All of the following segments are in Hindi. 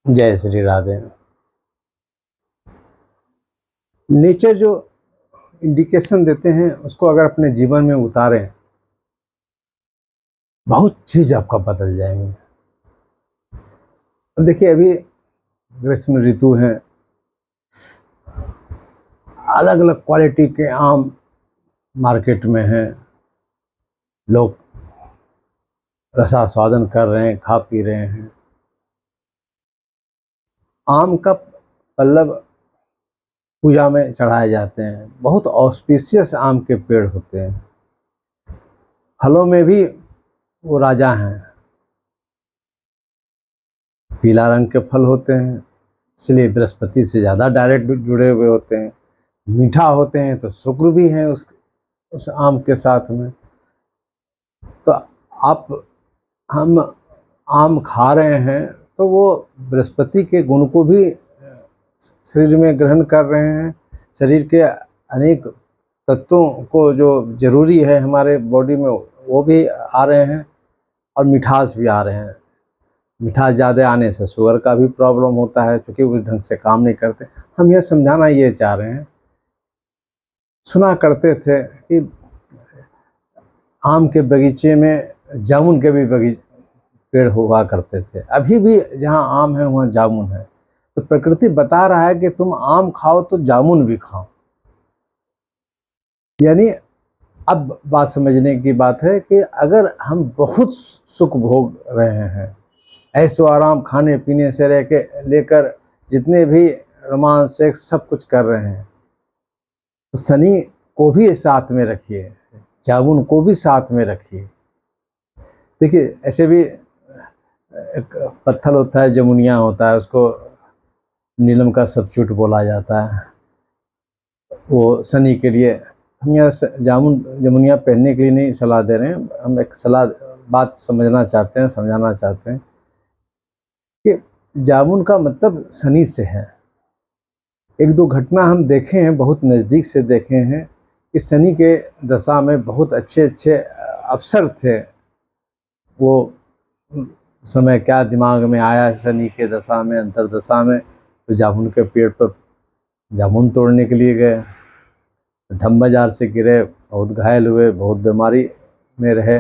जय श्री राधे। नेचर जो इंडिकेशन देते हैं उसको अगर अपने जीवन में उतारें, बहुत चीज़ आपका बदल जाएंगे। अब देखिए, अभी ग्रीष्म ऋतु है, अलग अलग क्वालिटी के आम मार्केट में हैं, लोग रसास्वादन कर रहे हैं, खा पी रहे हैं। आम का पल्लव पूजा में चढ़ाए जाते हैं। बहुत ऑस्पिशियस आम के पेड़ होते हैं। फलों में भी वो राजा हैं। पीला रंग के फल होते हैं, इसलिए बृहस्पति से ज़्यादा डायरेक्ट जुड़े हुए होते हैं। मीठा होते हैं तो शुक्र भी हैं उस आम के साथ में। तो आप हम आम खा रहे हैं तो वो बृहस्पति के गुण को भी शरीर में ग्रहण कर रहे हैं। शरीर के अनेक तत्वों को जो जरूरी है हमारे बॉडी में, वो भी आ रहे हैं और मिठास भी आ रहे हैं। मिठास ज़्यादा आने से शुगर का भी प्रॉब्लम होता है, क्योंकि उस ढंग से काम नहीं करते। हम यह समझाना ये चाह रहे हैं, सुना करते थे कि आम के बगीचे में जामुन के भी पेड़ हुआ करते थे। अभी भी जहाँ आम है वहाँ जामुन है। तो प्रकृति बता रहा है कि तुम आम खाओ तो जामुन भी खाओ। यानी अब बात समझने की बात है कि अगर हम बहुत सुख भोग रहे हैं, ऐशो आराम खाने पीने से लेकर जितने भी रोमांस सेक्स सब कुछ कर रहे हैं, तो शनि को भी साथ में रखिए, जामुन को भी साथ में रखिए। देखिए, ऐसे भी एक पत्थर होता है, जमुनिया होता है, उसको नीलम का सब्स्टिट्यूट बोला जाता है। वो शनि के लिए हम यहाँ जमुनिया पहनने के लिए नहीं सलाह दे रहे हैं, हम एक बात समझना चाहते हैं, समझाना चाहते हैं कि जामुन का मतलब शनि से है। एक दो घटना हम देखे हैं, बहुत नज़दीक से देखे हैं कि शनि के दशा में बहुत अच्छे अच्छे अफसर थे। वो समय क्या दिमाग में आया शनि के दशा में, अंतरदशा में, तो जामुन के पेड़ पर जामुन तोड़ने के लिए गए। धम बाजार से गिरे, बहुत घायल हुए, बहुत बीमारी में रहे।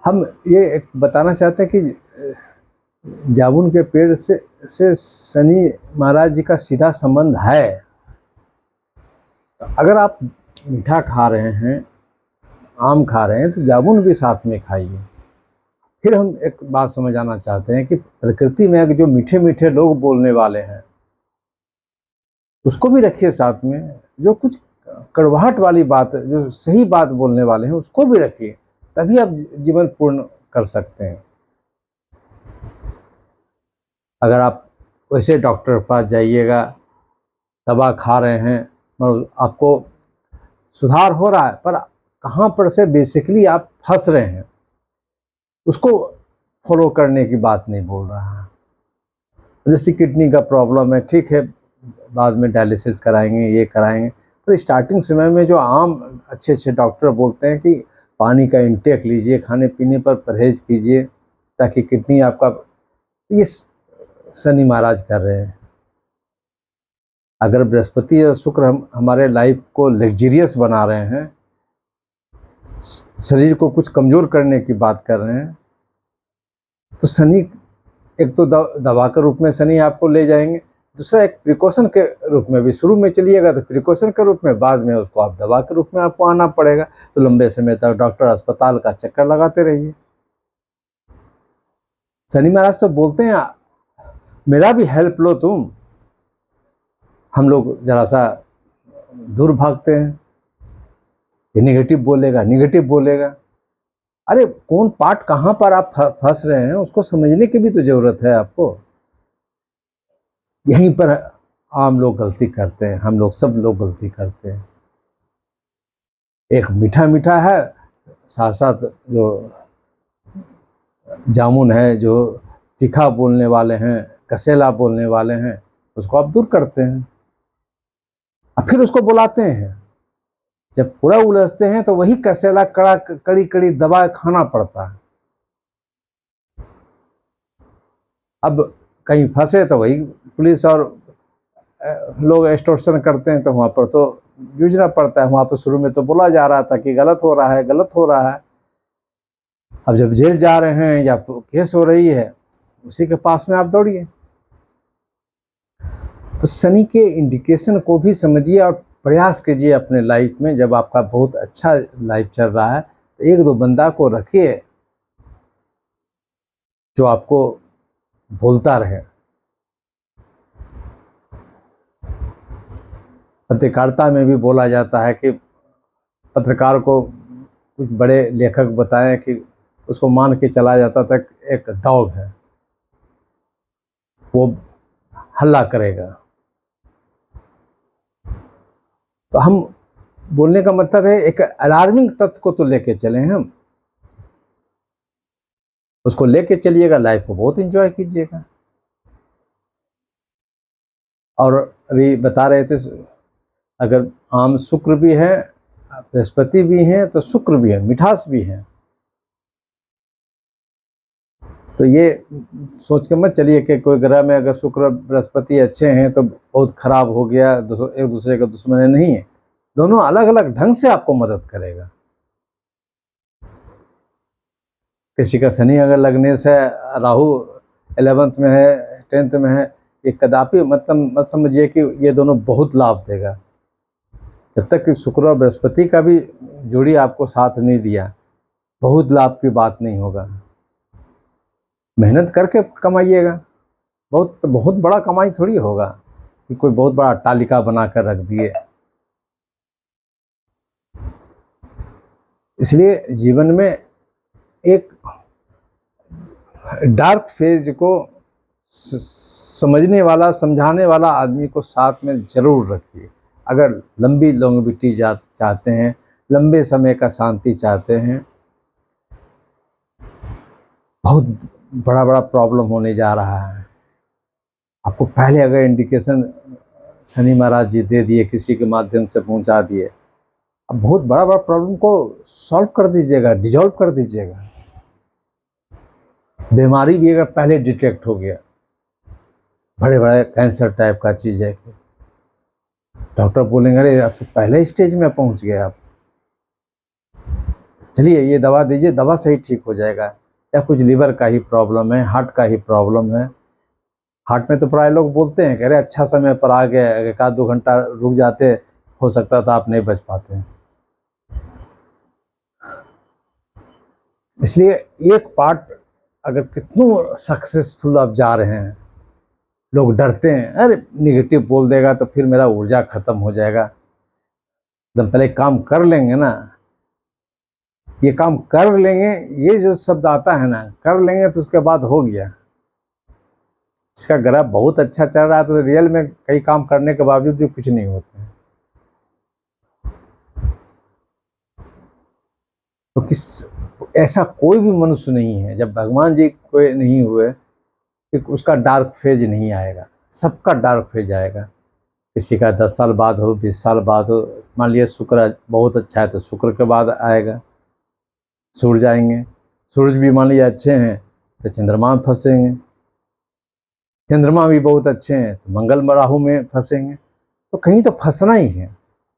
हम ये एक बताना चाहते हैं कि जामुन के पेड़ से शनि महाराज जी का सीधा संबंध है। अगर आप मीठा खा रहे हैं, आम खा रहे हैं, तो जामुन भी साथ में खाइए। फिर हम एक बात समझाना चाहते हैं कि प्रकृति में जो मीठे मीठे लोग बोलने वाले हैं उसको भी रखिए साथ में। जो कुछ कड़वाहट वाली बात, जो सही बात बोलने वाले हैं, उसको भी रखिए, तभी आप जीवन पूर्ण कर सकते हैं। अगर आप वैसे डॉक्टर के पास जाइएगा, दवा खा रहे हैं, मतलब आपको सुधार हो रहा है, पर कहाँ पर से बेसिकली आप फंस रहे हैं उसको फॉलो करने की बात नहीं बोल रहा है। जैसे किडनी का प्रॉब्लम है, ठीक है, बाद में डायलिसिस कराएंगे, ये कराएंगे, तो स्टार्टिंग समय में जो आम अच्छे अच्छे डॉक्टर बोलते हैं कि पानी का इंटेक लीजिए, खाने पीने पर परहेज कीजिए ताकि किडनी आपका, ये शनि महाराज कर रहे हैं। अगर बृहस्पति और शुक्र हमारे लाइफ को लग्जरियस बना रहे हैं, शरीर को कुछ कमज़ोर करने की बात कर रहे हैं, तो शनि एक तो दवा के रूप में शनि आपको ले जाएंगे, दूसरा एक प्रिकॉशन के रूप में भी। शुरू में चलिएगा तो प्रिकॉशन के रूप में, बाद में उसको आप दवा के रूप में आपको आना पड़ेगा। तो लंबे समय तक डॉक्टर अस्पताल का चक्कर लगाते रहिए। शनि महाराज तो बोलते हैं मेरा भी हेल्प लो तुम। हम लोग जरा सा दूर भागते हैं, ये निगेटिव बोलेगा, निगेटिव बोलेगा। अरे कौन पार्ट कहाँ पर आप फंस रहे हैं उसको समझने की भी तो जरूरत है आपको। यहीं पर आम लोग गलती करते हैं, हम लोग सब लोग गलती करते हैं। एक मीठा मीठा है, साथ साथ जो जामुन है, जो तीखा बोलने वाले हैं, कसेला बोलने वाले हैं, उसको आप दूर करते हैं और फिर उसको बुलाते हैं। जब पूरा उलझते हैं तो वही कसेला कड़ी कड़ी दवा खाना पड़ता है। अब कहीं फंसे तो वही पुलिस और लोग एक्सटॉर्शन करते हैं, तो वहाँ पर तो जूझना पड़ता है। वहाँ पर शुरू में तो बोला जा रहा था कि गलत हो रहा है, गलत हो रहा है। अब जब जेल जा रहे हैं या केस हो रही है, उसी के पास में आप दौड़िए। तो शनि के इंडिकेशन को भी समझिए और प्रयास कीजिए अपने लाइफ में। जब आपका बहुत अच्छा लाइफ चल रहा है तो एक दो बंदा को रखिए जो आपको बोलता रहे। पत्रकारिता में भी बोला जाता है कि पत्रकार को कुछ बड़े लेखक बताएं कि उसको मान के चला जाता था एक डॉग है, वो हल्ला करेगा। तो हम बोलने का मतलब है एक अलार्मिंग तथ्य को तो लेके चले, हम उसको लेके चलिएगा, लाइफ को बहुत एंजॉय कीजिएगा। और अभी बता रहे थे, अगर आम शुक्र भी है, बृहस्पति भी है, तो शुक्र भी है, मिठास भी है। तो ये सोच के मत चलिए कि कोई ग्रह में अगर शुक्र बृहस्पति अच्छे हैं तो बहुत खराब हो गया, एक दूसरे का दुश्मन है। नहीं है, दोनों अलग अलग ढंग से आपको मदद करेगा। किसी का शनि अगर लगने से राहु 11th में है, 10th में है, ये कदापि मतलब मत समझिए कि ये दोनों बहुत लाभ देगा। जब तक कि शुक्र और बृहस्पति का भी जोड़ी आपको साथ नहीं दिया, बहुत लाभ की बात नहीं होगा। मेहनत करके कमाइएगा, बहुत बहुत बड़ा कमाई थोड़ी होगा कि कोई बहुत बड़ा तालिका बना कर रख दिए। इसलिए जीवन में एक डार्क फेज को समझने वाला, समझाने वाला आदमी को साथ में जरूर रखिए। अगर लंबी लॉन्गेविटी चाहते हैं, लंबे समय का शांति चाहते हैं, बहुत बड़ा बड़ा प्रॉब्लम होने जा रहा है आपको पहले अगर इंडिकेशन शनि महाराज जी दे दिए, किसी के माध्यम से पहुंचा दिए, अब बहुत बड़ा बड़ा प्रॉब्लम को सॉल्व कर दीजिएगा, डिजॉल्व कर दीजिएगा। बीमारी भी अगर पहले डिटेक्ट हो गया, बड़े बड़े कैंसर टाइप का चीज़ है, डॉक्टर बोलेंगे अरे अब तो पहले स्टेज में पहुंच गए आप, चलिए ये दवा दीजिए, दवा से ही ठीक हो जाएगा। या कुछ लीवर का ही प्रॉब्लम है, हार्ट का ही प्रॉब्लम है। हार्ट में तो प्राय लोग बोलते हैं कि अरे अच्छा समय पर आ गए, एक आध 2 घंटा रुक जाते हो सकता था आप नहीं बच पाते हैं। इसलिए एक पार्ट अगर कितनों सक्सेसफुल आप जा रहे हैं, लोग डरते हैं अरे निगेटिव बोल देगा तो फिर मेरा ऊर्जा खत्म हो जाएगा। जब पहले काम कर लेंगे ना, ये काम कर लेंगे, ये जो शब्द आता है ना, कर लेंगे, तो उसके बाद हो गया। इसका ग्राफ बहुत अच्छा चल रहा है तो रियल में कई काम करने के बावजूद भी कुछ नहीं होते हैं। तो ऐसा कोई भी मनुष्य नहीं है, जब भगवान जी कोई नहीं हुए, कि उसका डार्क फेज नहीं आएगा। सबका डार्क फेज आएगा। किसी का 10 साल बाद हो, 20 साल बाद हो। मान लिया शुक्र बहुत अच्छा है तो शुक्र के बाद आएगा, सूरज आएंगे। सूरज भी मान लिया अच्छे हैं तो चंद्रमा में फंसेंगे, चंद्रमा भी बहुत अच्छे हैं तो मंगल राहु में फंसेंगे। तो कहीं तो फंसना ही है,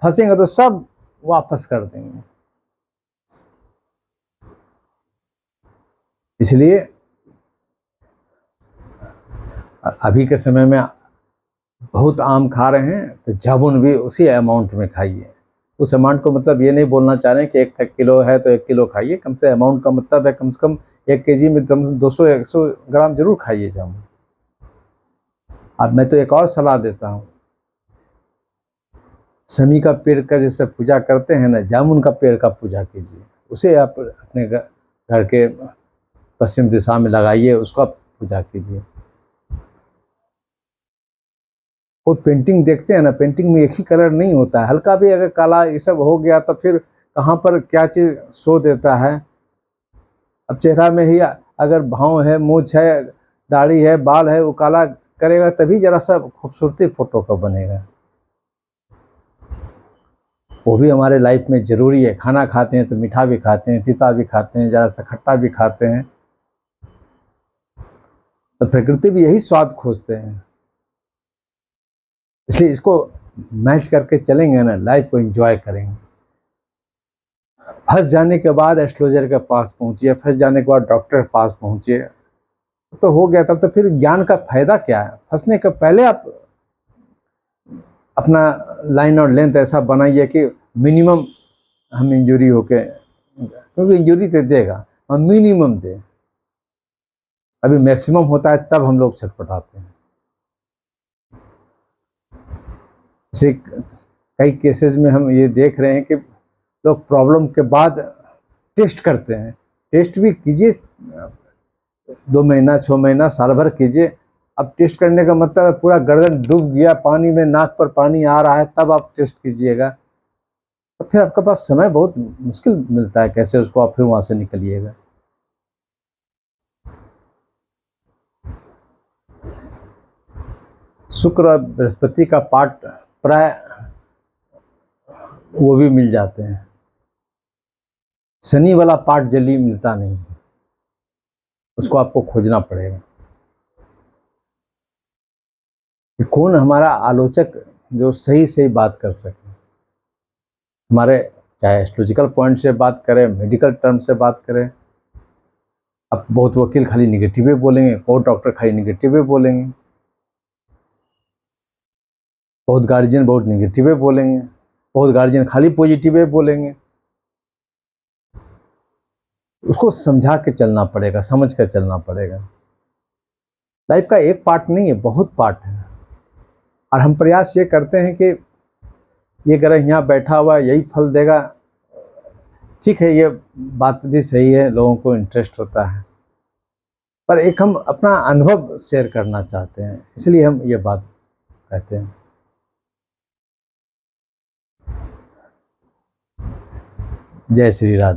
फंसेंगे तो सब वापस कर देंगे। इसलिए अभी के समय में बहुत आम खा रहे हैं तो जामुन भी उसी अमाउंट में खाइए। उस अमाउंट को मतलब ये नहीं बोलना चाह रहे हैं कि 1 किलो है तो 1 किलो खाइए, कम से अमाउंट का मतलब है कम से कम 1 केजी में 200-100 ग्राम जरूर खाइए जामुन। अब मैं तो एक और सलाह देता हूँ, शमी का पेड़ का जैसे पूजा करते हैं ना, जामुन का पेड़ का पूजा कीजिए। उसे आप अपने घर के पश्चिम दिशा में लगाइए, उसका पूजा कीजिए। और पेंटिंग देखते हैं ना, पेंटिंग में एक ही कलर नहीं होता है, हल्का भी अगर काला ये सब हो गया तो फिर कहाँ पर क्या चीज़ शो देता है। अब चेहरा में ही अगर भाव है, मूछ है, दाढ़ी है, बाल है, वो काला करेगा तभी जरा सा खूबसूरती फोटो का बनेगा। वो भी हमारे लाइफ में ज़रूरी है। खाना खाते हैं तो मीठा भी खाते हैं, तीता भी खाते हैं, ज़रा सा खट्टा भी खाते हैं। तो प्रकृति भी यही स्वाद खोजते हैं, इसलिए इसको मैच करके चलेंगे ना, लाइफ को एंजॉय करेंगे। फंस जाने के बाद एस्ट्रोलॉजर के पास पहुंचिए, फंस जाने के बाद डॉक्टर के पास पहुंचिए, तो हो गया। तब तो फिर ज्ञान का फायदा क्या है? फंसने के पहले आप अपना लाइन और लेंथ ऐसा बनाइए कि मिनिमम हम इंजरी होके, क्योंकि इंजरी तो देगा, हम मिनिमम दे। अभी मैक्सिमम होता है तब हम लोग छटपटाते हैं। जैसे कई केसेस में हम ये देख रहे हैं कि लोग प्रॉब्लम के बाद टेस्ट करते हैं। टेस्ट भी कीजिए, 2 महीना 6 महीना साल भर कीजिए। अब टेस्ट करने का मतलब है पूरा गर्दन डूब गया पानी में, नाक पर पानी आ रहा है, तब आप टेस्ट कीजिएगा, तो फिर आपके पास समय बहुत मुश्किल मिलता है, कैसे उसको आप फिर वहाँ से निकलिएगा। शुक्र और बृहस्पति का पार्ट प्राय वो भी मिल जाते हैं, शनि वाला पार्ट जल्दी मिलता नहीं है, उसको आपको खोजना पड़ेगा कि कौन हमारा आलोचक जो सही सही बात कर सके, हमारे चाहे एस्ट्रोलॉजिकल पॉइंट से बात करें, मेडिकल टर्म से बात करें। अब बहुत वकील खाली निगेटिव ही बोलेंगे, बहुत डॉक्टर खाली निगेटिव ही बोलेंगे, बहुत गार्जियन बहुत निगेटिव ही बोलेंगे, बहुत गार्जियन खाली पॉजिटिव ही बोलेंगे। उसको समझा के चलना पड़ेगा, समझ कर चलना पड़ेगा। लाइफ का एक पार्ट नहीं है, बहुत पार्ट है, और हम प्रयास ये करते हैं कि ये ग्रह यहाँ बैठा हुआ यही फल देगा। ठीक है, ये बात भी सही है, लोगों को इंटरेस्ट होता है, पर एक हम अपना अनुभव शेयर करना चाहते हैं, इसलिए हम ये बात कहते हैं। जय श्री राधे।